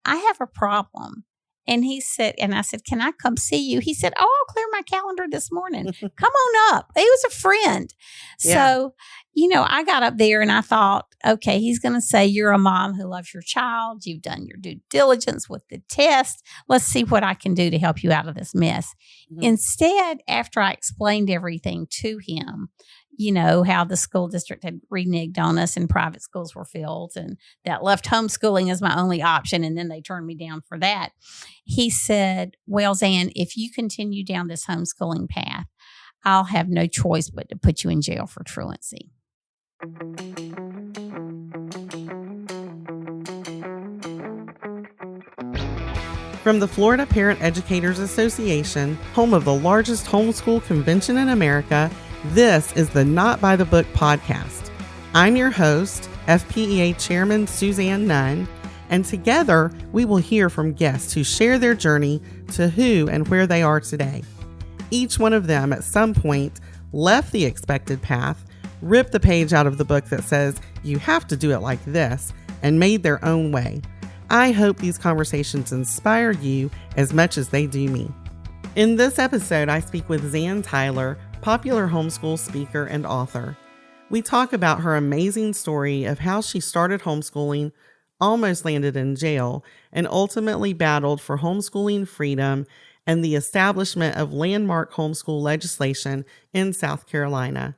I have a problem. And he said, and I said, can I come see you? He said, oh, I'll clear my calendar this morning. Come on up. He was a friend. Yeah. So, I got up there and I thought, okay, he's going to say you're a mom who loves your child. You've done your due diligence with the test. Let's see what I can do to help you out of this mess. Mm-hmm. Instead, after I explained everything to him, how the school district had reneged on us and private schools were filled and that left homeschooling as my only option. And then they turned me down for that. He said, well, Zan, if you continue down this homeschooling path, I'll have no choice but to put you in jail for truancy. From the Florida Parent Educators Association, home of the largest homeschool convention in America, this is the Not by the Book podcast. I'm your host, FPEA Chairman Suzanne Nunn, and together we will hear from guests who share their journey to who and where they are today. Each one of them at some point left the expected path, ripped the page out of the book that says you have to do it like this, and made their own way. I hope these conversations inspire you as much as they do me. In this episode, I speak with Zan Tyler, popular homeschool speaker and author. We talk about her amazing story of how she started homeschooling, almost landed in jail, and ultimately battled for homeschooling freedom and the establishment of landmark homeschool legislation in South Carolina.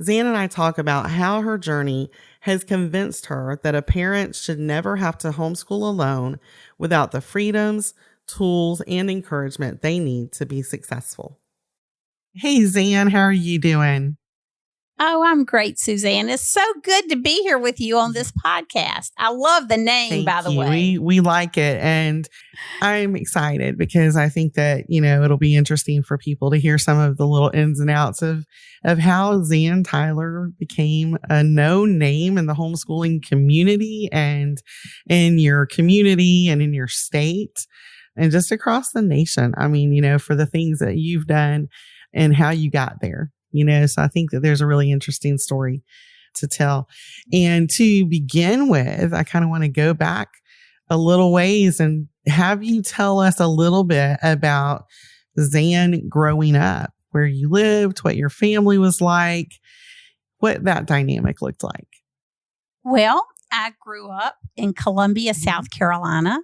Zan and I talk about how her journey has convinced her that a parent should never have to homeschool alone without the freedoms, tools, and encouragement they need to be successful. Hey, Zan, how are you doing? Oh, I'm great, Suzanne. It's so good to be here with you on this podcast. I love the name, by the way. We like it. And I'm excited because I think that, it'll be interesting for people to hear some of the little ins and outs of how Zan Tyler became a known name in the homeschooling community and in your community and in your state and just across the nation. I mean, for the things that you've done and how you got there. So I think that there's a really interesting story to tell. And to begin with, I kind of want to go back a little ways and have you tell us a little bit about Zan growing up, where you lived, what your family was like, what that dynamic looked like. Well, I grew up in Columbia, South Carolina,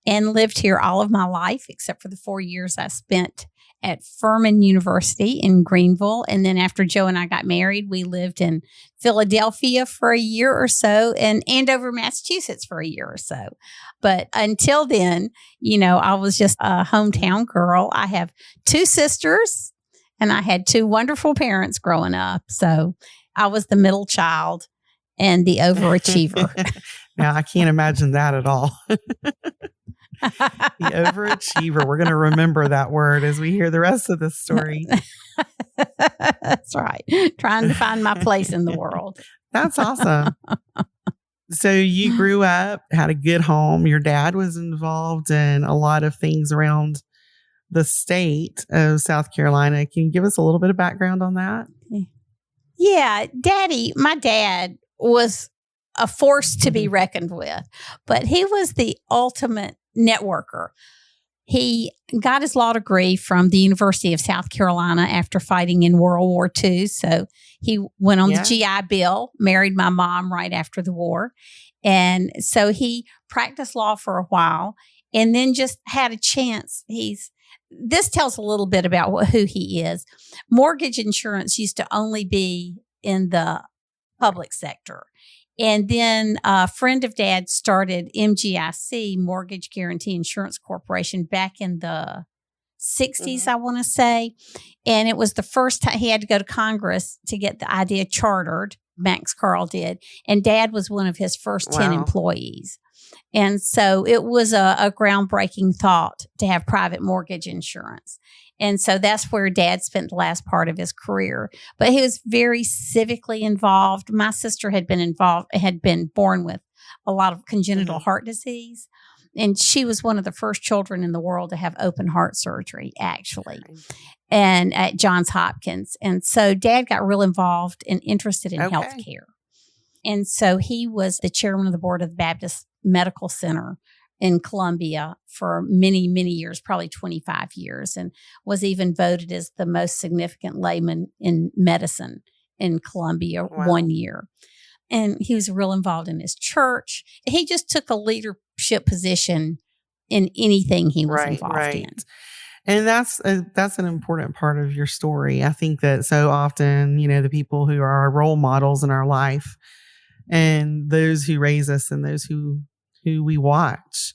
and lived here all of my life, except for the 4 years I spent at Furman University in Greenville. And then after Joe and I got married, we lived in Philadelphia for a year or so and Andover, Massachusetts for a year or so. But until then, I was just a hometown girl. I have 2 sisters and I had 2 wonderful parents growing up. So I was the middle child and the overachiever. Now, I can't imagine that at all. The overachiever. We're going to remember that word as we hear the rest of this story. That's right. Trying to find my place in the world. That's awesome. So you grew up, had a good home. Your dad was involved in a lot of things around the state of South Carolina. Can you give us a little bit of background on that? Yeah. My dad was a force to be reckoned with, but he was the ultimate networker. He got his law degree from the University of South Carolina after fighting in World War II. So he went on the GI Bill, married my mom right after the war. And so he practiced law for a while and then just had a chance. This tells a little bit about who he is. Mortgage insurance used to only be in the public sector. And then a friend of Dad started MGIC, Mortgage Guarantee Insurance Corporation, back in the 60s, I want to say. And it was the first time he had to go to Congress to get the idea chartered. Max Carl did. And Dad was one of his first 10 employees. And so it was a groundbreaking thought to have private mortgage insurance. And so that's where Dad spent the last part of his career. But he was very civically involved. My sister had been born with a lot of congenital heart disease. And she was one of the first children in the world to have open heart surgery, actually, and at Johns Hopkins. And so Dad got real involved and interested in healthcare. And so he was the chairman of the board of the Baptist Medical Center in Columbia for many, many years, probably 25 years, and was even voted as the most significant layman in medicine in Columbia one year. And he was real involved in his church. He just took a leadership position in anything he was involved in. And that's an important part of your story. I think that so often, the people who are our role models in our life and those who raise us and those who we watch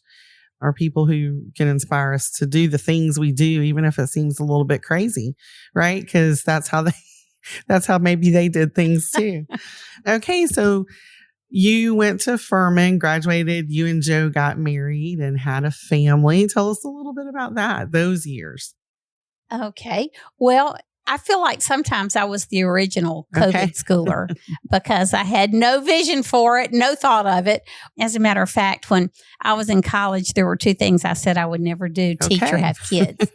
are people who can inspire us to do the things we do, even if it seems a little bit crazy, right? Because that's how maybe they did things too. Okay, so you went to Furman, graduated, you and Joe got married and had a family. Tell us a little bit about that, those years. Okay. Well, I feel like sometimes I was the original COVID schooler because I had no vision for it, no thought of it. As a matter of fact, when I was in college, there were two things I said I would never do, teach or have kids.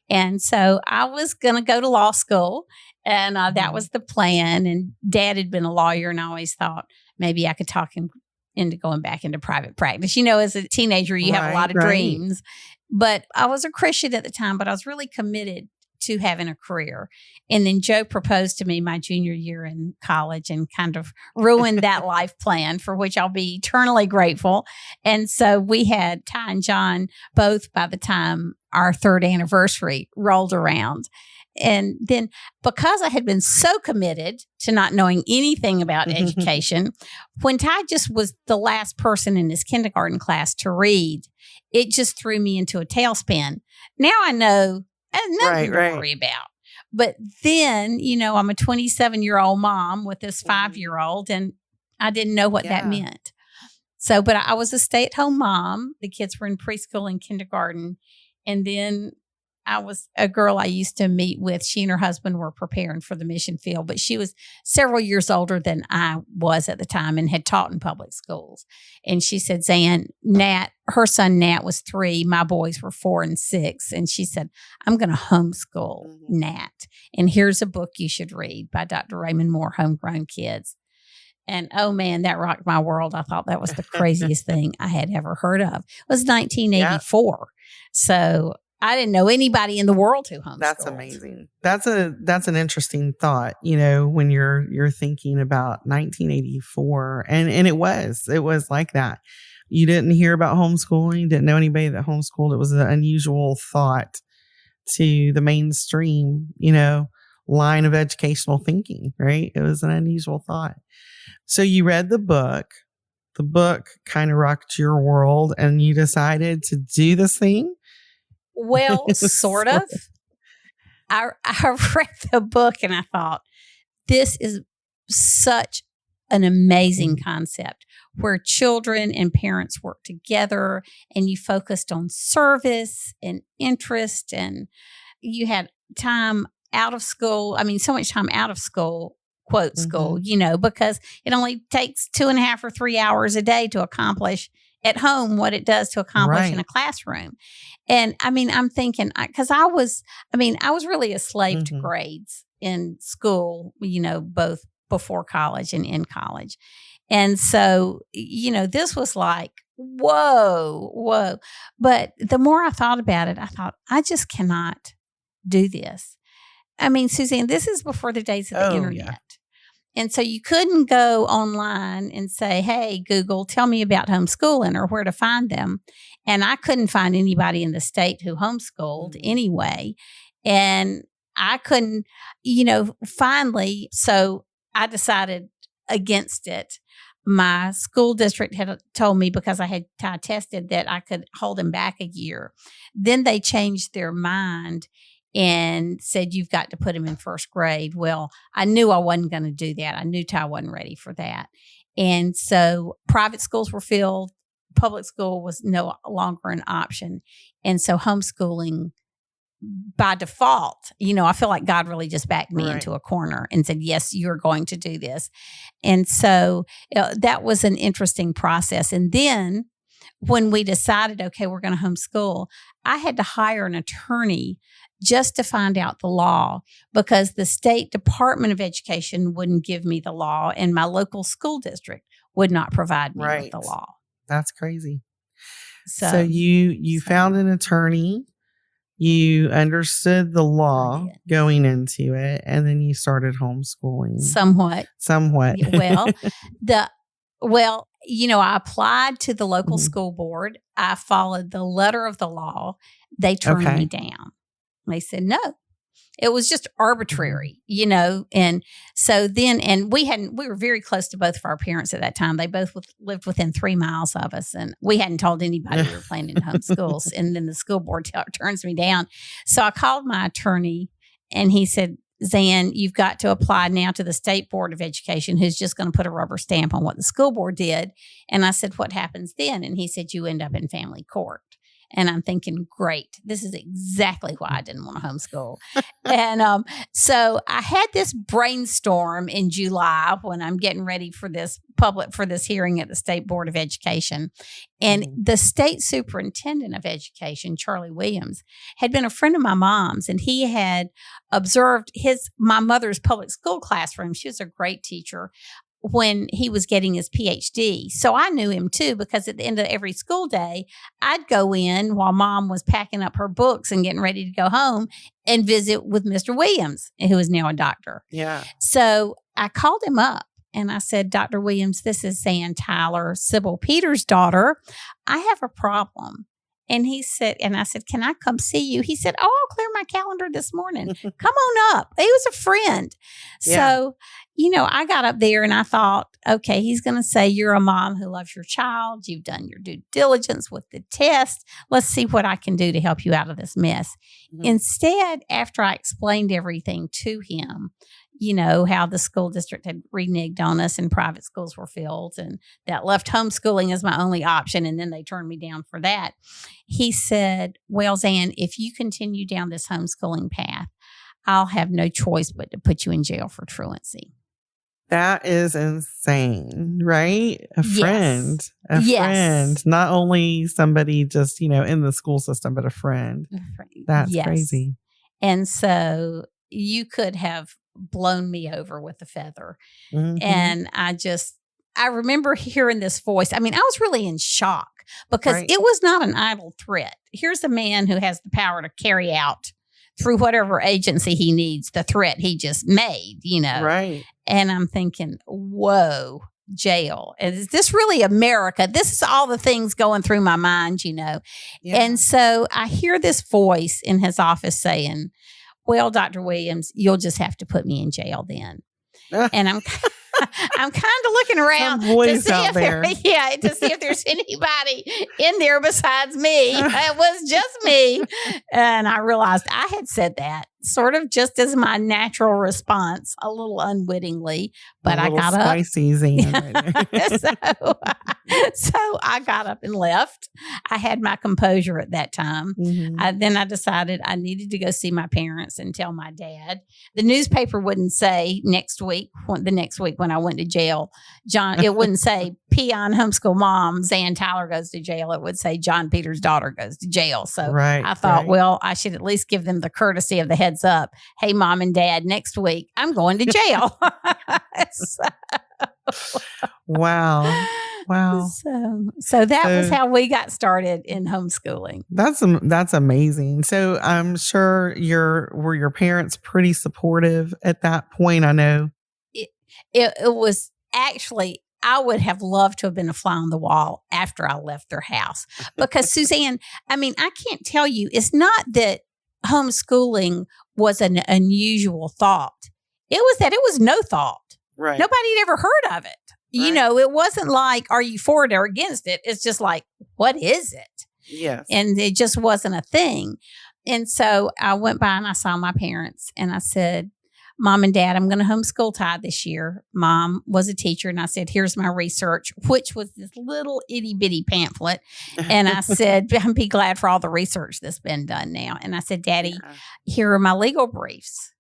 And so I was going to go to law school, and that was the plan. And Dad had been a lawyer, and I always thought maybe I could talk him into going back into private practice. As a teenager, you have a lot of dreams. But I was a Christian at the time, but I was really committed to having a career. And then Joe proposed to me my junior year in college and kind of ruined that life plan, for which I'll be eternally grateful. And so we had Ty and John both by the time our third anniversary rolled around. And then because I had been so committed to not knowing anything about education, when Ty just was the last person in his kindergarten class to read, it just threw me into a tailspin. Now I know nothing to worry about. But then, I'm a 27-year-old mom with this 5-year-old, and I didn't know what that meant. So, but I was a stay-at-home mom. The kids were in preschool and kindergarten. And then I was a girl I used to meet with. She and her husband were preparing for the mission field, but she was several years older than I was at the time and had taught in public schools. And she said, Zan, her son Nat was 3. My boys were 4 and 6. And she said, I'm going to homeschool Nat. And here's a book you should read by Dr. Raymond Moore, Homegrown Kids. And oh man, that rocked my world. I thought that was the craziest thing I had ever heard of. It was 1984. So I didn't know anybody in the world who homeschooled. That's amazing. That's an interesting thought, when you're thinking about 1984. And it was like that. You didn't hear about homeschooling, didn't know anybody that homeschooled. It was an unusual thought to the mainstream, line of educational thinking, right? It was an unusual thought. So you read the book. The book kind of rocked your world, and you decided to do this thing. Well, sort of. I read the book and I thought, this is such an amazing concept where children and parents work together, and you focused on service and interest, and you had time out of school. I mean, so much time out of school, quote school, because it only takes 2.5 or 3 hours a day to accomplish at home what it does to accomplish in a classroom. And I mean, I'm thinking, because I was really a slave to grades in school, both before college and in college. And so, this was like, whoa. But the more I thought about it, I thought, I just cannot do this. I mean, Suzanne, this is before the days of the internet. Yeah. And so you couldn't go online and say, hey, Google, tell me about homeschooling or where to find them. And I couldn't find anybody in the state who homeschooled anyway. And I couldn't, finally, so I decided against it. My school district had told me, because I had tested, that I could hold them back a year. Then they changed their mind and said, you've got to put him in first grade. Well, I knew I wasn't going to do that. I knew Ty wasn't ready for that. And so private schools were filled. Public school was no longer an option. And so homeschooling by default, I feel like God really just backed me into a corner and said, yes, you're going to do this. And so that was an interesting process. And then when we decided, okay, we're going to homeschool, I had to hire an attorney just to find out the law, because the state Department of Education wouldn't give me the law, and my local school district would not provide me with the law. That's crazy. So you found an attorney, you understood the law going into it, and then you started homeschooling. Somewhat. Well, I applied to the local school board. I followed the letter of the law. They turned me down. They said no. It was just arbitrary, and so then, and we were very close to both of our parents at that time. They both lived within 3 miles of us, and we hadn't told anybody we were planning to homeschool. And then the school board turns me down. So I called my attorney, and he said, Zan, you've got to apply now to the State Board of Education, who's just going to put a rubber stamp on what the school board did. And I said, what happens then? And he said, you end up in family court. And I'm thinking, great, this is exactly why I didn't want to homeschool. And so I had this brainstorm in July when I'm getting ready for this hearing at the State Board of Education. And the state superintendent of education, Charlie Williams, had been a friend of my mom's, and he had observed my mother's public school classroom. She was a great teacher when he was getting his PhD. So I knew him too, because at the end of every school day, I'd go in while Mom was packing up her books and getting ready to go home and visit with Mr. Williams, who is now a doctor. Yeah. So I called him up and I said, Dr. Williams, this is Zan Tyler, Sybil Peters' daughter. I have a problem. And he said, and I said, can I come see you? He said, I'll clear my calendar this morning. Come on up. He was a friend. Yeah. So, I got up there and I thought, okay, he's going to say you're a mom who loves your child. You've done your due diligence with the test. Let's see what I can do to help you out of this mess. Instead, after I explained everything to him, how the school district had reneged on us and private schools were filled, and that left homeschooling as my only option. And then they turned me down for that. He said, well, Zan, if you continue down this homeschooling path, I'll have no choice but to put you in jail for truancy. That is insane, right? A friend, not only somebody just, in the school system, but a friend. That's crazy. And so you could have blown me over with a feather. And I remember hearing this voice. I mean, I was really in shock because it was not an idle threat. Here's a man who has the power to carry out through whatever agency he needs the threat he just made, Right. And I'm thinking, whoa, jail. Is this really America? This is all the things going through my mind, Yeah. And so I hear this voice in his office saying, well, Dr. Williams, you'll just have to put me in jail then. And I'm kind of looking around to see if there's anybody in there besides me. It was just me. And I realized I had said that sort of just as my natural response, a little unwittingly, but I got up. So I got up and left. I had my composure at that time. Then I decided I needed to go see my parents and tell my dad. The newspaper wouldn't say the next week when I went to jail, it wouldn't say peon homeschool mom Zan Tyler goes to jail. It would say John Peters' daughter goes to jail. So I thought, well, I should at least give them the courtesy of the heads up. Hey, Mom and Dad, next week I'm going to jail. Wow. So that was how we got started in homeschooling. That's amazing. So I'm sure were your parents pretty supportive at that point? I know it was actually, I would have loved to have been a fly on the wall after I left their house because Suzanne, I mean, I can't tell you, it's not that homeschooling was an unusual thought. It was that it was no thought. Right. Nobody had ever heard of it. Right. It wasn't like, are you for it or against it? It's just like, what is it? Yes. And it just wasn't a thing. And so I went by and I saw my parents and I said, Mom and Dad, I'm going to homeschool Ty this year. Mom was a teacher. And I said, here's my research, which was this little itty bitty pamphlet. And I said, I'm be glad for all the research that's been done now. And I said, Daddy, here are my legal briefs.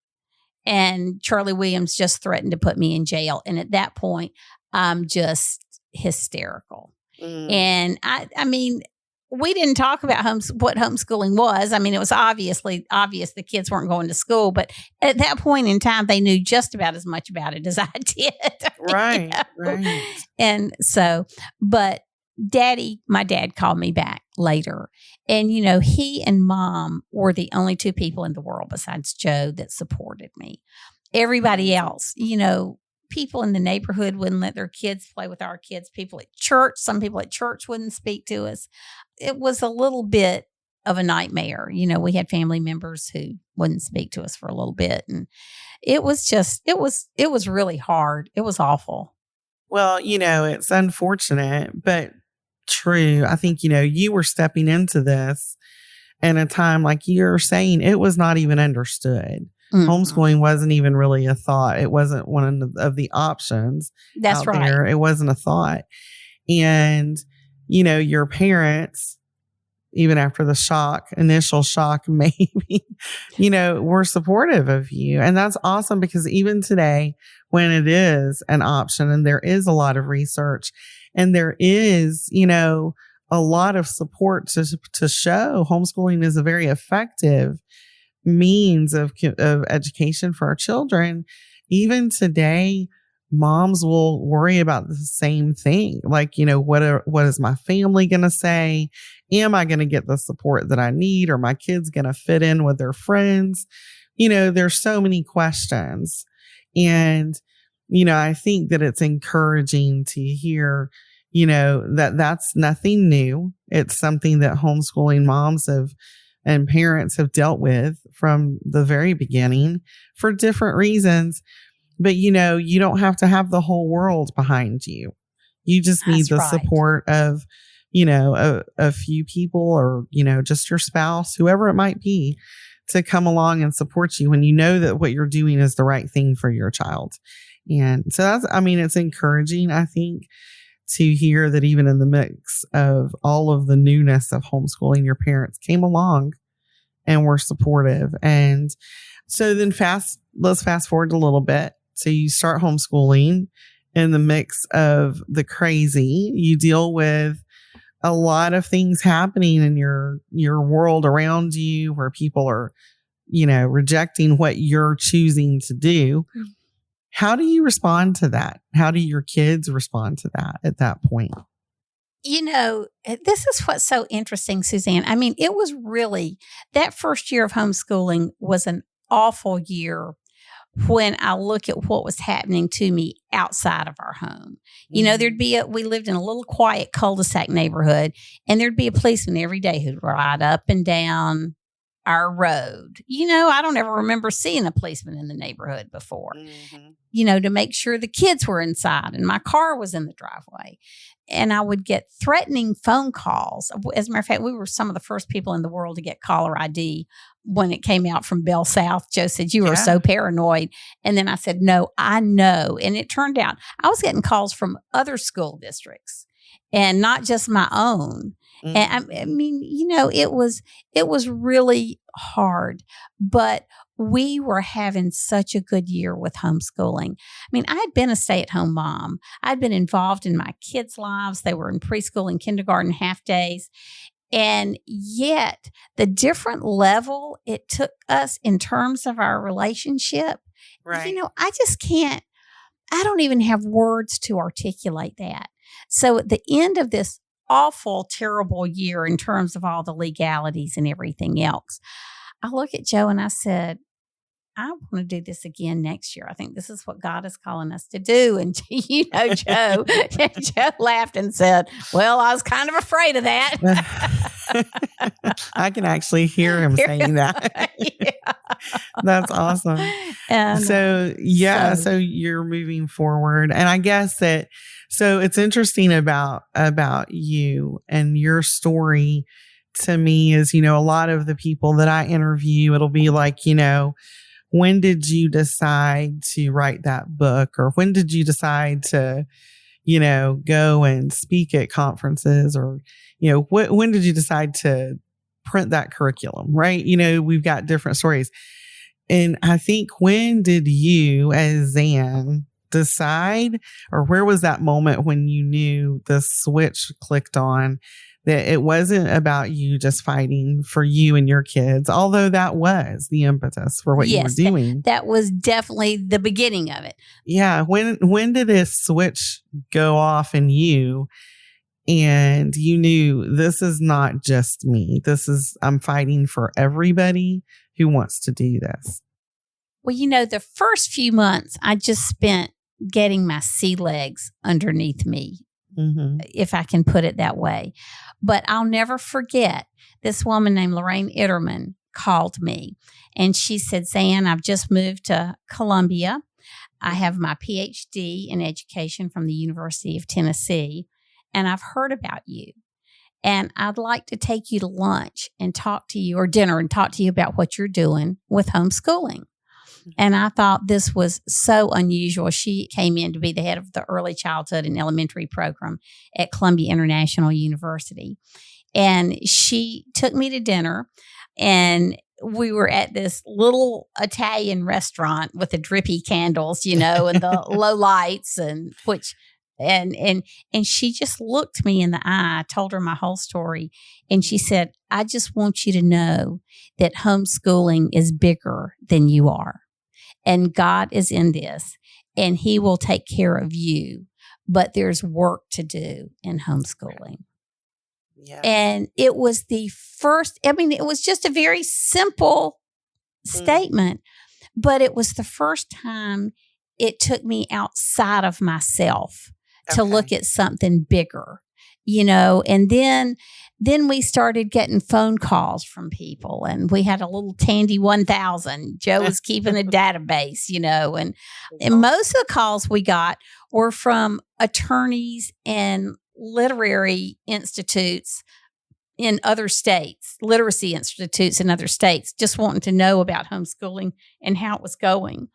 And Charlie Williams just threatened to put me in jail. And at that point, I'm just hysterical. And I mean, we didn't talk about what homeschooling was. I mean, it was obvious the kids weren't going to school, but at that point in time, they knew just about as much about it as I did. Right, right. And so, but my dad called me back later. And, he and mom were the only two people in the world besides Joe that supported me. Everybody else, people in the neighborhood wouldn't let their kids play with our kids. People at church, some people at church wouldn't speak to us. It was a little bit of a nightmare. We had family members who wouldn't speak to us for a little bit. And it was really hard. It was awful. Well, it's unfortunate, but true. I think, you were stepping into this in a time, like you're saying, it was not even understood. Mm-hmm. Homeschooling wasn't even really a thought. It wasn't one of the options. That's right. There. It wasn't a thought. And, your parents, even after the initial shock, maybe, were supportive of you. And that's awesome, because even today, when it is an option and there is a lot of research and there is, a lot of support to show homeschooling is a very effective means of education for our children, even today, moms will worry about the same thing. Like, what is my family going to say? Am I going to get the support that I need? Are my kids going to fit in with their friends? There's so many questions. And, I think that it's encouraging to hear, that's nothing new. It's something that homeschooling moms and parents have dealt with from the very beginning for different reasons. But, you don't have to have the whole world behind you. You just need the support of, a few people, or, just your spouse, whoever it might be, to come along and support you when you know that what you're doing is the right thing for your child. And so it's encouraging, I think, to hear that even in the mix of all of the newness of homeschooling, your parents came along and were supportive. And so then let's fast forward a little bit. So you start homeschooling in the mix of the crazy. You deal with a lot of things happening in your world around you, where people are, rejecting what you're choosing to do. How do you respond to that? How do your kids respond to that at that point? This is what's so interesting, Suzanne. It was really, that first year of homeschooling was an awful year when I look at what was happening to me outside of our home. We lived in a little quiet cul-de-sac neighborhood, and there'd be a policeman every day who'd ride up and down our road. I don't ever remember seeing a policeman in the neighborhood before, to make sure the kids were inside and my car was in the driveway. And I would get threatening phone calls. As a matter of fact, we were some of the first people in the world to get caller ID when it came out from Bell South. Joe said, "You are so paranoid." And then I said, "No, I know." And it turned out I was getting calls from other school districts and not just my own. Mm-hmm. And it was really hard, but we were having such a good year with homeschooling. I had been a stay-at-home mom. I'd been involved in my kids' lives. They were in preschool and kindergarten half days. And yet the different level it took us in terms of our relationship, right. I don't even have words to articulate that. So at the end of this awful, terrible year in terms of all the legalities and everything else, I look at Joe and I said, I want to do this again next year. I think this is what God is calling us to do. And Joe laughed and said, "Well, I was kind of afraid of that." I can actually hear him saying that. Yeah. That's awesome. So you're moving forward. And I guess so it's interesting about you and your story to me is, a lot of the people that I interview, it'll be like, when did you decide to write that book? Or when did you decide to, go and speak at conferences? Or, when did you decide to print that curriculum? Right? We've got different stories. And I think, when did you as Zan decide, or where was that moment when you knew the switch clicked on, that it wasn't about you just fighting for you and your kids, although that was the impetus for what you were doing? That was definitely the beginning of it. Yeah. When did this switch go off in you And you knew this is not just me. I'm fighting for everybody who wants to do this. Well, the first few months I just spent getting my sea legs underneath me, if I can put it that way. But I'll never forget this woman named Lorraine Itterman called me and she said, Zan, I've just moved to Columbia. I have my PhD in education from the University of Tennessee, and I've heard about you. And I'd like to take you to lunch and talk to you, or dinner, and talk to you about what you're doing with homeschooling. And I thought this was so unusual. She came in to be the head of the early childhood and elementary program at Columbia International University. And she took me to dinner, and we were at this little Italian restaurant with the drippy candles, and the low lights, and she just looked me in the eye. I told her my whole story. And she said, I just want you to know that homeschooling is bigger than you are. And God is in this, and He will take care of you. But there's work to do in homeschooling. Yeah. And it was the first, it was just a very simple statement, but it was the first time it took me outside of myself to look at something bigger, and then we started getting phone calls from people, and we had a little Tandy 1000. Joe was keeping a database, and most of the calls we got were from attorneys and literary institutes in other states, literacy institutes in other states, just wanting to know about homeschooling and how it was going.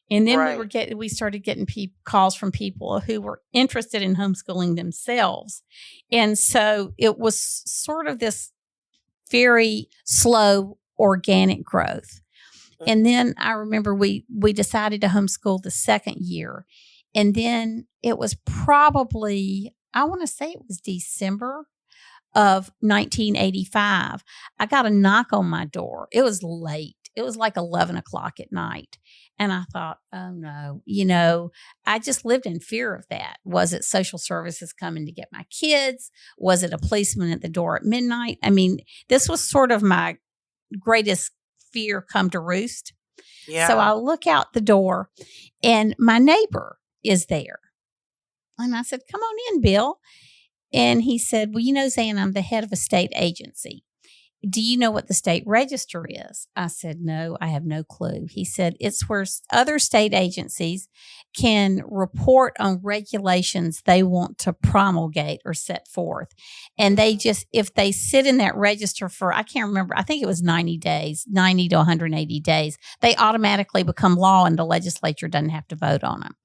And then we started getting calls from people who were interested in homeschooling themselves. And so it was sort of this very slow, organic growth. And then I remember we decided to homeschool the second year. And then it was probably, I want to say it was December of 1985. I got a knock on my door. It was late. It was like 11 o'clock at night. And I thought, oh no, I just lived in fear of that. Was it social services coming to get my kids? Was it a policeman at the door at midnight? This was sort of my greatest fear come to roost. Yeah. So I look out the door and my neighbor is there. And I said, come on in, Bill. And he said, well, Zan, I'm the head of a state agency. Do you know what the state register is? I said, no, I have no clue. He said, it's where other state agencies can report on regulations they want to promulgate or set forth. And they just, if they sit in that register for, I can't remember, I think it was 90 days, 90 to 180 days, they automatically become law and the legislature doesn't have to vote on them.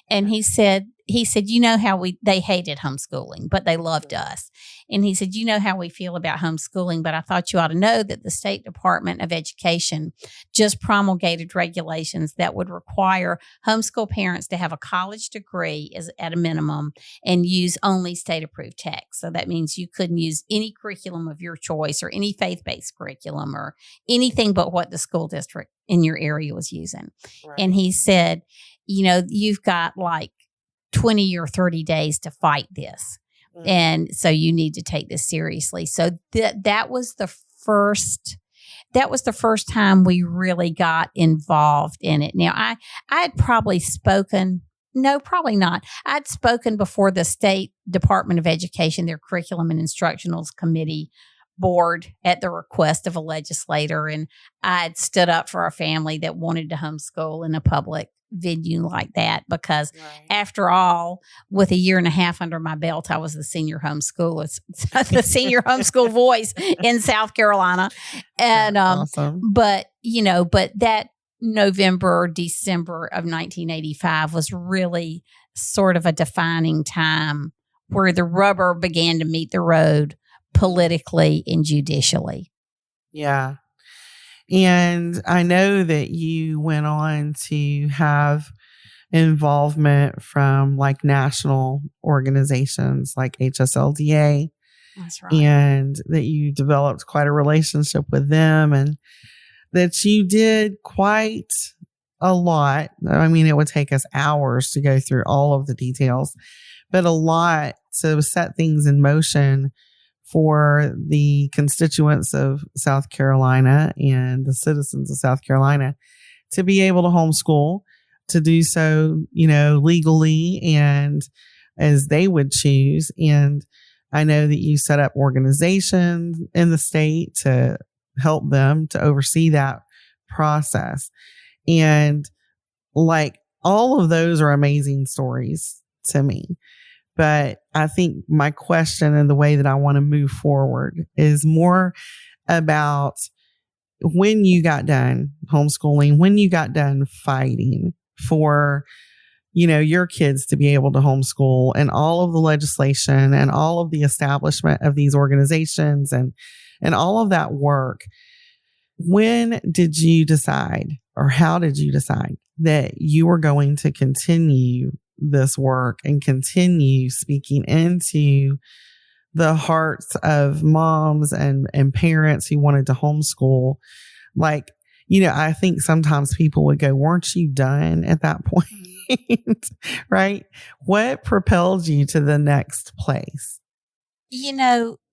And he said, how they hated homeschooling, but they loved us. And he said, how we feel about homeschooling, but I thought you ought to know that the State Department of Education just promulgated regulations that would require homeschool parents to have a college degree at a minimum and use only state-approved text. So that means you couldn't use any curriculum of your choice or any faith-based curriculum or anything but what the school district in your area was using. Right. And he said, you've got like 20 or 30 days to fight this. Mm-hmm. And so you need to take this seriously. So that was the first time we really got involved in it. Now, I had probably spoken, no, probably not. I'd spoken before the State Department of Education, their Curriculum and Instructionals Committee board at the request of a legislator. And I'd stood up for a family that wanted to homeschool in a public venue like that because after all, with a year and a half under my belt, I was the senior homeschooler, the senior homeschool voice in South Carolina. And awesome. But that November, December of 1985 was really sort of a defining time where the rubber began to meet the road politically and judicially. Yeah. And I know that you went on to have involvement from like national organizations like HSLDA. That's right. And that you developed quite a relationship with them and that you did quite a lot. It would take us hours to go through all of the details, but a lot to set things in motion for the constituents of South Carolina and the citizens of South Carolina to be able to homeschool, to do so, legally and as they would choose. And I know that you set up organizations in the state to help them to oversee that process. And like all of those are amazing stories to me. But I think my question and the way that I want to move forward is more about when you got done homeschooling, when you got done fighting for, your kids to be able to homeschool, and all of the legislation and all of the establishment of these organizations and all of that work. When did you decide, or how did you decide that you were going to continue this work and continue speaking into the hearts of moms and parents who wanted to homeschool? Like, I think sometimes people would go, weren't you done at that point? Right? What propelled you to the next place?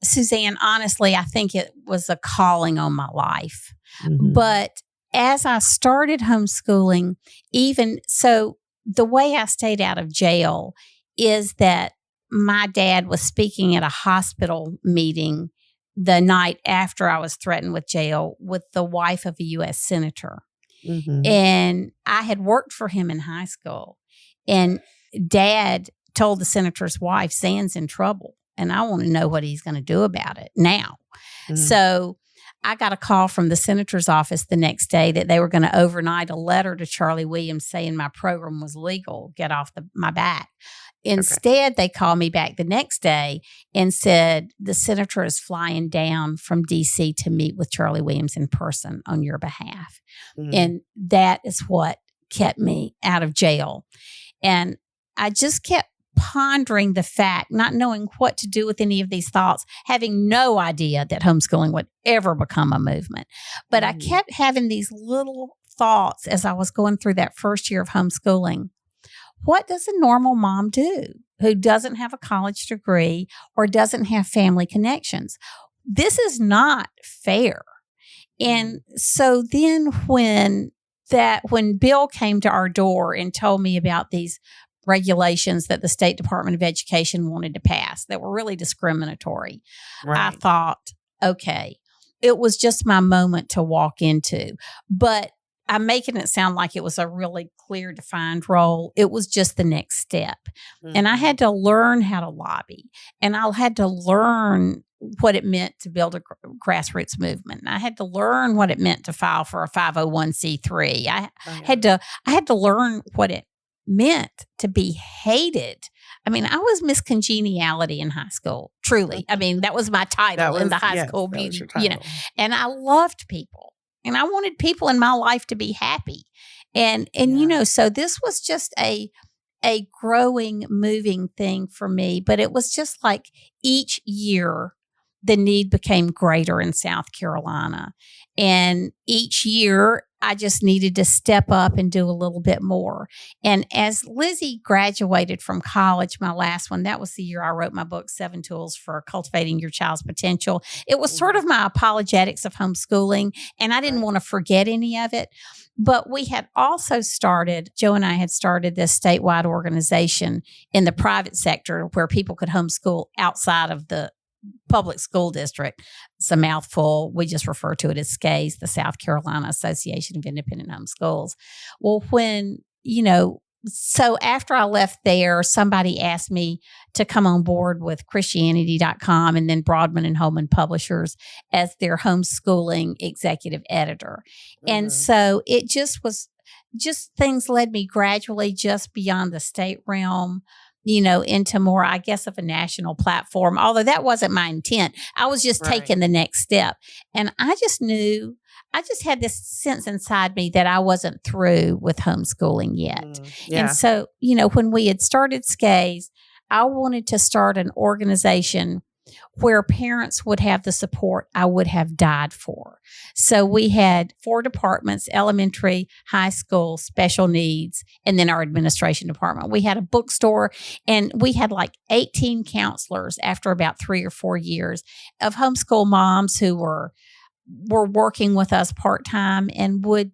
Suzanne, honestly, I think it was a calling on my life. Mm-hmm. But as I started homeschooling, even so, the way I stayed out of jail is that my dad was speaking at a hospital meeting the night after I was threatened with jail with the wife of a U.S. senator. Mm-hmm. And I had worked for him in high school. And Dad told the senator's wife, Zan's in trouble, and I want to know what he's going to do about it now. Mm-hmm. So I got a call from the senator's office the next day that they were going to overnight a letter to Charlie Williams saying my program was legal, get off my back. Instead, They called me back the next day and said, the senator is flying down from D.C. to meet with Charlie Williams in person on your behalf. Mm-hmm. And that is what kept me out of jail. And I just kept pondering the fact, not knowing what to do with any of these thoughts, having no idea that homeschooling would ever become a movement. But I kept having these little thoughts as I was going through that first year of homeschooling. What does a normal mom do who doesn't have a college degree or doesn't have family connections? This is not fair. And so then when Bill came to our door and told me about these regulations that the State Department of Education wanted to pass that were really discriminatory, Right. I thought, okay, it was just my moment to walk into. But I'm making it sound like it was a really clear, defined role. It was just the next step. Mm-hmm. And I had to learn how to lobby. And I had to learn what it meant to build a grassroots movement. And I had to learn what it meant to file for a 501c3. I had to learn what it meant to be hated. I mean, I was Miss Congeniality in high school, truly. I mean, that was my title in the high school beauty, and I loved people. And I wanted people in my life to be happy. And so this was just a growing, moving thing for me. But it was just like each year, the need became greater in South Carolina. And each year, I just needed to step up and do a little bit more. And as Lizzie graduated from college, my last one, that was the year I wrote my book, 7 Tools for Cultivating Your Child's Potential. It was sort of my apologetics of homeschooling, and I didn't want to forget any of it. But we had also Joe and I had started this statewide organization in the private sector where people could homeschool outside of the public school district. It's a mouthful. We just refer to it as SCAIS, the South Carolina Association of Independent Home Schools. Well, so after I left there, somebody asked me to come on board with Christianity.com and then Broadman and Holman Publishers as their homeschooling executive editor. Mm-hmm. And so it just things led me gradually just beyond the state realm, into more, I guess, of a national platform, although that wasn't my intent. I was just taking the next step. And I just had this sense inside me that I wasn't through with homeschooling yet. And so, when we had started SCAIS, I wanted to start an organization where parents would have the support I would have died for. So we had 4 departments: elementary, high school, special needs, and then our administration department. We had a bookstore, and we had like 18 counselors after about 3 or 4 years of homeschool moms who were working with us part-time and would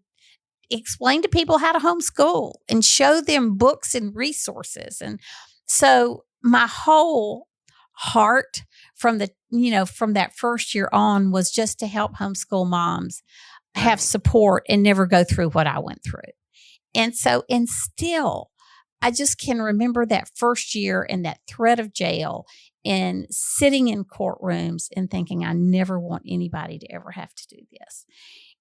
explain to people how to homeschool and show them books and resources. And so my whole heart from that first year on was just to help homeschool moms have support and never go through what I went through. And still, I just can remember that first year and that threat of jail and sitting in courtrooms and thinking, I never want anybody to ever have to do this.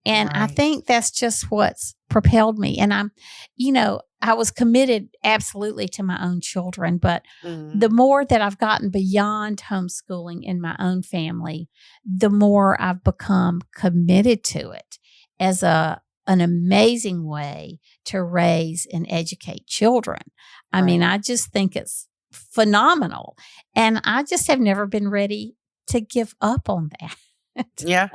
And I think that's just what's propelled me. And I was committed absolutely to my own children, but the more that I've gotten beyond homeschooling in my own family, the more I've become committed to it as an amazing way to raise and educate children. I mean, I just think it's phenomenal. And I just have never been ready to give up on that. Yeah.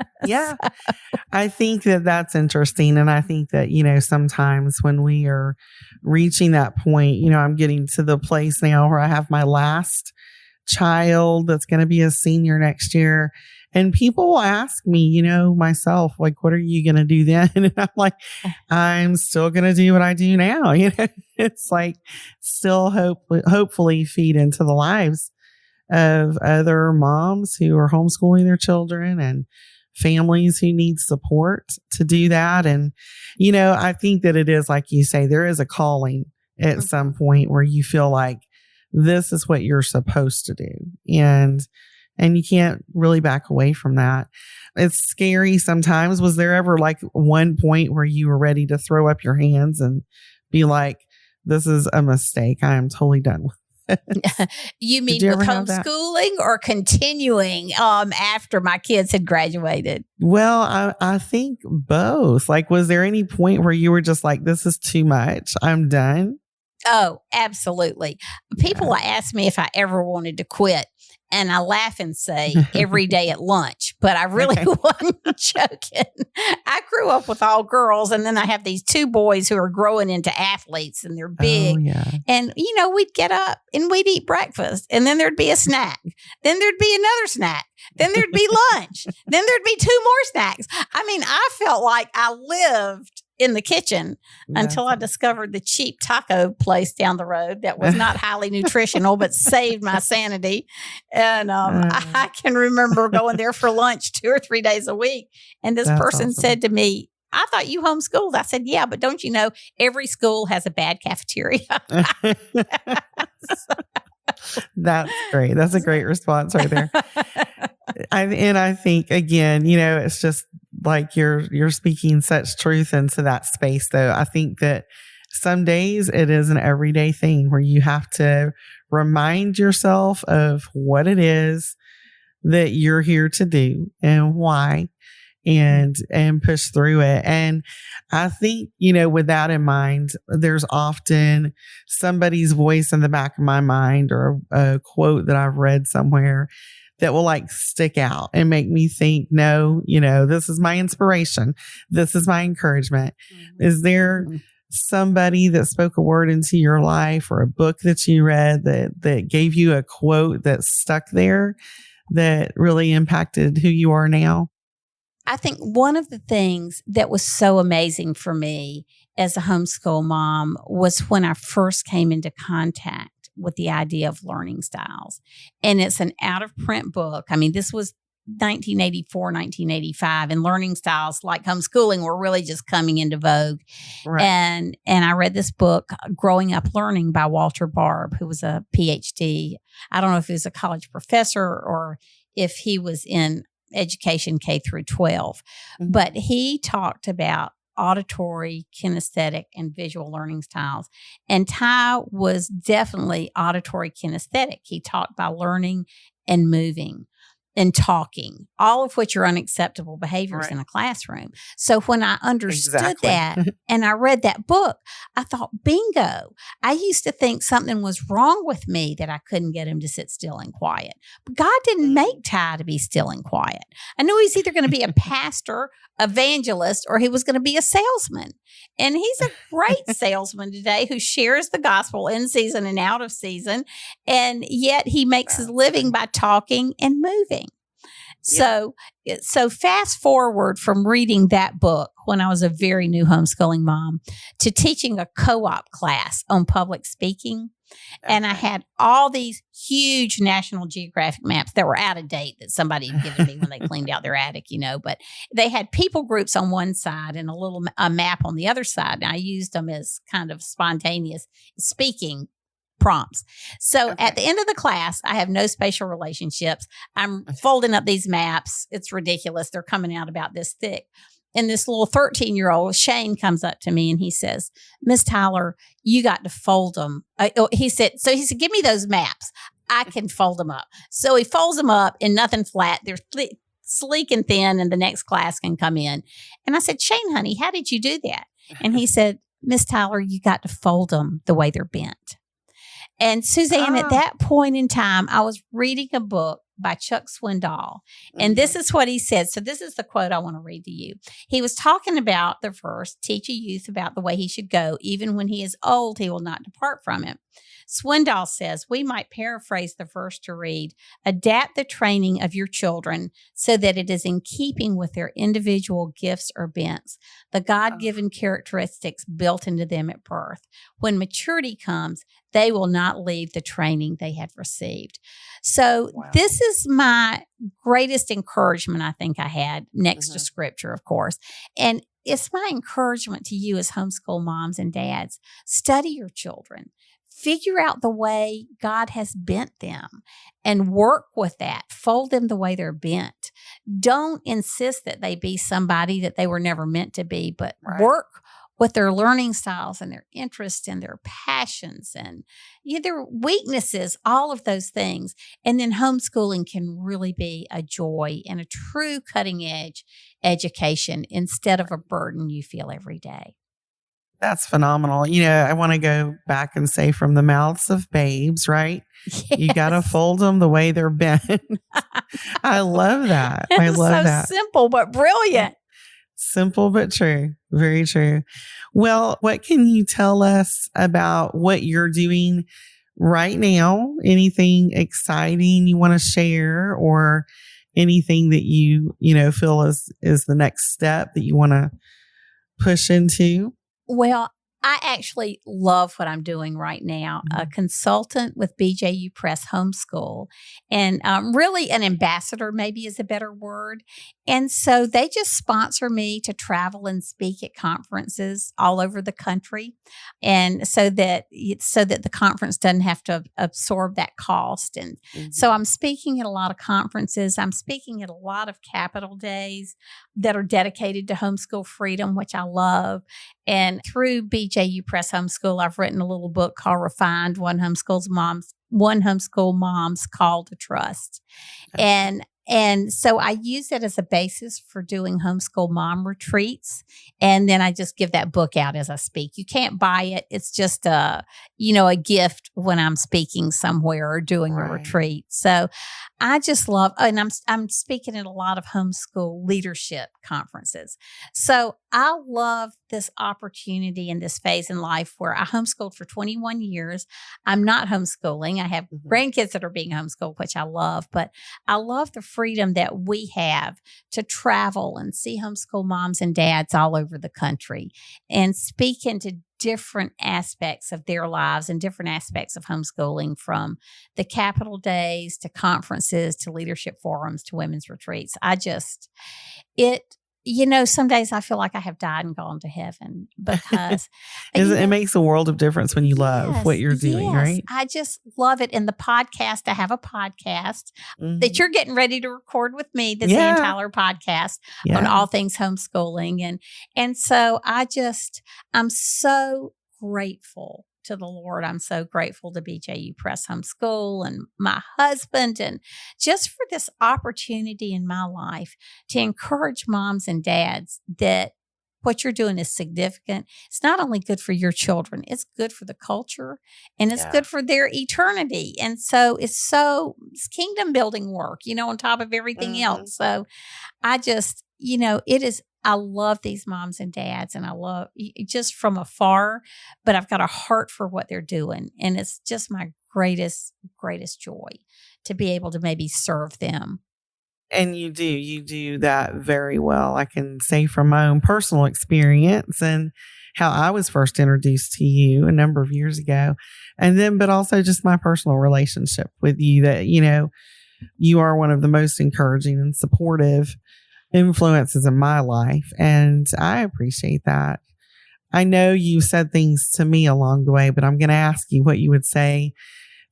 I think that that's interesting. And I think that, sometimes when we are reaching that point, I'm getting to the place now where I have my last child that's going to be a senior next year. And people will ask me, myself, like, what are you going to do then? And I'm like, I'm still going to do what I do now. It's like still hopefully feed into the lives of other moms who are homeschooling their children and families who need support to do that. And, I think that it is, like you say, there is a calling at some point where you feel like this is what you're supposed to do. And you can't really back away from that. It's scary sometimes. Was there ever like one point where you were ready to throw up your hands and be like, this is a mistake, I am totally done with? You mean with homeschooling or continuing after my kids had graduated? Well, I think both. Like, was there any point where you were just like, this is too much, I'm done? Oh, absolutely. People ask me if I ever wanted to quit. And I laugh and say every day at lunch, but I really wasn't joking. I grew up with all girls, and then I have these 2 boys who are growing into athletes, and they're big. Oh, yeah. And, we'd get up and we'd eat breakfast, and then there'd be a snack. Then there'd be another snack. Then there'd be lunch. Then there'd be 2 more snacks. I mean, I felt like I lived in the kitchen until I discovered the cheap taco place down the road that was not highly nutritional, but saved my sanity. And I can remember going there for lunch 2 or 3 days a week. And this person said to me, I thought you homeschooled. I said, yeah, but don't you know every school has a bad cafeteria? That's great. That's a great response right there. I think, again, it's just like you're speaking such truth into that space, though. I think that some days it is an everyday thing where you have to remind yourself of what it is that you're here to do and why, and push through it. And I think, with that in mind, there's often somebody's voice in the back of my mind or a quote that I've read somewhere that will like stick out and make me think, no, this is my inspiration. This is my encouragement. Mm-hmm. Is there somebody that spoke a word into your life or a book that you read that gave you a quote that stuck there that really impacted who you are now? I think one of the things that was so amazing for me as a homeschool mom was when I first came into contact with the idea of learning styles. And it's an out-of-print book. I mean, this was 1984, 1985, and learning styles like homeschooling were really just coming into vogue. Right. And I read this book, Growing Up Learning by Walter Barb, who was a PhD. I don't know if he was a college professor or if he was in education K through 12. Mm-hmm. But he talked about auditory, kinesthetic, and visual learning styles. And Ty was definitely auditory kinesthetic. He taught by learning and moving. and talking, all of which are unacceptable behaviors in a classroom. So when I understood that and I read that book, I thought, bingo. I used to think something was wrong with me that I couldn't get him to sit still and quiet. But God didn't make Ty to be still and quiet. I knew he's either going to be a pastor, evangelist, or he was going to be a salesman. And he's a great salesman today who shares the gospel in season and out of season. And yet he makes his living by talking and moving. So fast forward from reading that book when I was a very new homeschooling mom to teaching a co-op class on public speaking. And I had all these huge National Geographic maps that were out of date that somebody had given me when they cleaned out their attic, but they had people groups on one side and a map on the other side. And I used them as kind of spontaneous speaking prompts. So at the end of the class, I have no spatial relationships. I'm folding up these maps. It's ridiculous. They're coming out about this thick. And this little 13-year-old, Shane, comes up to me and he says, Miss Tyler, you got to fold them. He said, give me those maps. I can fold them up. So he folds them up in nothing flat. They're sleek and thin, and the next class can come in. And I said, Shane, honey, how did you do that? And he said, Miss Tyler, you got to fold them the way they're bent. And Suzanne, at that point in time, I was reading a book by Chuck Swindoll. And this is what he said. So this is the quote I want to read to you. He was talking about the verse, teach a youth about the way he should go. Even when he is old, he will not depart from it. Swindoll says, we might paraphrase the verse to read, adapt the training of your children so that it is in keeping with their individual gifts or bents, the God-given characteristics built into them at birth. When maturity comes, they will not leave the training they have received. So this is my greatest encouragement I think I had next to scripture, of course. And it's my encouragement to you as homeschool moms and dads. Study your children. Figure out the way God has bent them and work with that. Fold them the way they're bent. Don't insist that they be somebody that they were never meant to be, but work with their learning styles and their interests and their passions and their weaknesses, all of those things. And then homeschooling can really be a joy and a true cutting edge education instead of a burden you feel every day. That's phenomenal. I want to go back and say from the mouths of babes, right? Yes. You got to fold them the way they're bent. I love that. I love that. Simple, but brilliant. Simple, but true. Very true. Well, what can you tell us about what you're doing right now? Anything exciting you want to share, or anything that you feel is the next step that you want to push into? Well, I actually love what I'm doing right now. A consultant with BJU Press Homeschool, and really an ambassador maybe is a better word. And so they just sponsor me to travel and speak at conferences all over the country, and so that the conference doesn't have to absorb that cost. And so I'm speaking at a lot of conferences. I'm speaking at a lot of Capital Days that are dedicated to homeschool freedom, which I love. And through BJU Press Homeschool, I've written a little book called Refined, One Homeschool Mom's Call to Trust. And so I use it as a basis for doing homeschool mom retreats. And then I just give that book out as I speak. You can't buy it. It's just a gift when I'm speaking somewhere or doing a retreat. So I just love, and I'm speaking at a lot of homeschool leadership conferences. So I love this opportunity in this phase in life where I homeschooled for 21 years. I'm not homeschooling. I have grandkids that are being homeschooled, which I love, but I love the freedom that we have to travel and see homeschool moms and dads all over the country and speak into different aspects of their lives and different aspects of homeschooling, from the Capital Days to conferences to leadership forums to women's retreats. Some days I feel like I have died and gone to heaven because it makes a world of difference when you love what you're doing, right? I just love it. And the podcast, I have a podcast that you're getting ready to record with me, the Zan Tyler podcast on all things homeschooling. And so I'm so grateful to the Lord. I'm so grateful to BJU Press Homeschool and my husband, and just for this opportunity in my life to encourage moms and dads that what you're doing is significant. It's not only good for your children, it's good for the culture, and it's good for their eternity. And so it's kingdom building work, on top of everything else. So I just, I love these moms and dads, and I love just from afar, but I've got a heart for what they're doing. And it's just my greatest joy to be able to maybe serve them. And you do that very well. I can say from my own personal experience and how I was first introduced to you a number of years ago. And then, but also just my personal relationship with you, that, you are one of the most encouraging and supportive influences in my life. And I appreciate that. I know you said things to me along the way, but I'm going to ask you what you would say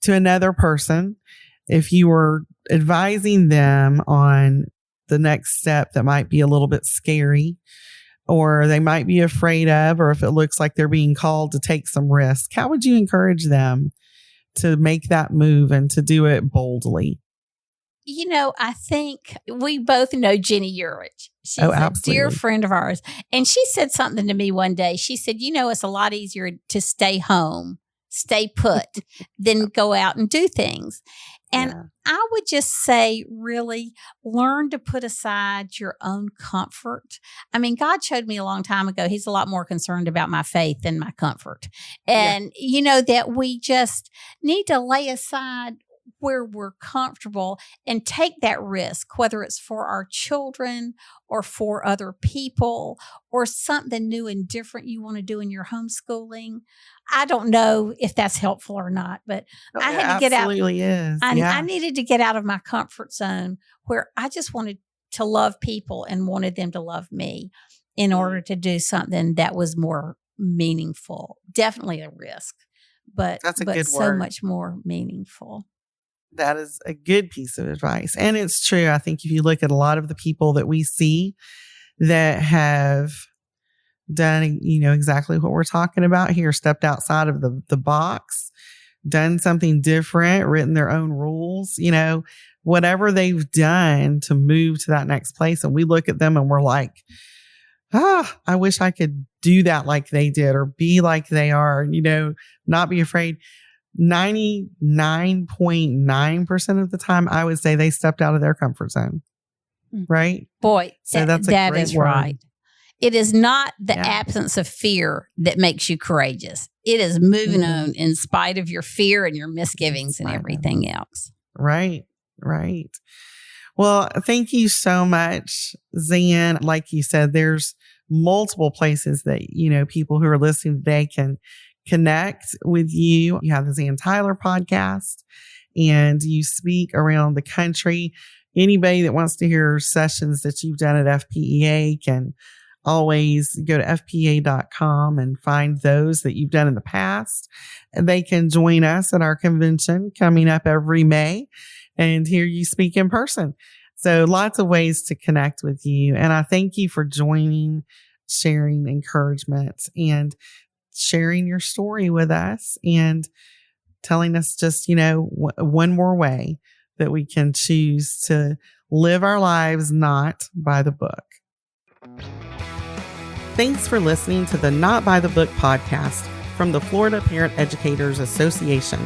to another person if you were advising them on the next step that might be a little bit scary, or they might be afraid of, or if it looks like they're being called to take some risk. How would you encourage them to make that move and to do it boldly? I think we both know Jenny Urich. She's absolutely. A dear friend of ours. And she said something to me one day. She said, it's a lot easier to stay home, stay put, than go out and do things. And I would just say, really learn to put aside your own comfort. I mean, God showed me a long time ago, He's a lot more concerned about my faith than my comfort. And, that we just need to lay aside where we're comfortable and take that risk, whether it's for our children or for other people or something new and different you want to do in your homeschooling. I don't know if that's helpful or not, but I had to get out. Absolutely is. I needed to get out of my comfort zone where I just wanted to love people and wanted them to love me in order to do something that was more meaningful. Definitely a risk, but so much more meaningful. That is a good piece of advice. And it's true. I think if you look at a lot of the people that we see that have done, exactly what we're talking about here, stepped outside of the box, done something different, written their own rules, whatever they've done to move to that next place. And we look at them and we're like, I wish I could do that like they did, or be like they are, not be afraid. 99.9% of the time, I would say they stepped out of their comfort zone. Right? Boy, so that's that is word. Right. It is not the absence of fear that makes you courageous. It is moving on in spite of your fear and your misgivings and everything else. Right. Well, thank you so much, Zan. Like you said, there's multiple places that, people who are listening today can connect with you. You have the Zan Tyler podcast, and you speak around the country. Anybody that wants to hear sessions that you've done at FPEA can always go to FPEA.com and find those that you've done in the past. And they can join us at our convention coming up every May and hear you speak in person. So lots of ways to connect with you. And I thank you for joining, sharing encouragement, and sharing your story with us, and telling us just, one more way that we can choose to live our lives not by the book. Thanks for listening to the Not by the Book podcast from the Florida Parent Educators Association.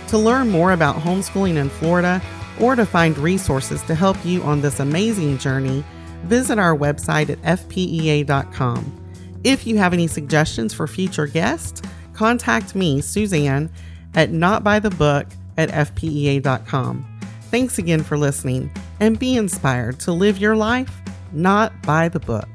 To learn more about homeschooling in Florida, or to find resources to help you on this amazing journey, visit our website at fpea.com. If you have any suggestions for future guests, contact me, Suzanne, at notbythebook@fpea.com. Thanks again for listening, and be inspired to live your life not by the book.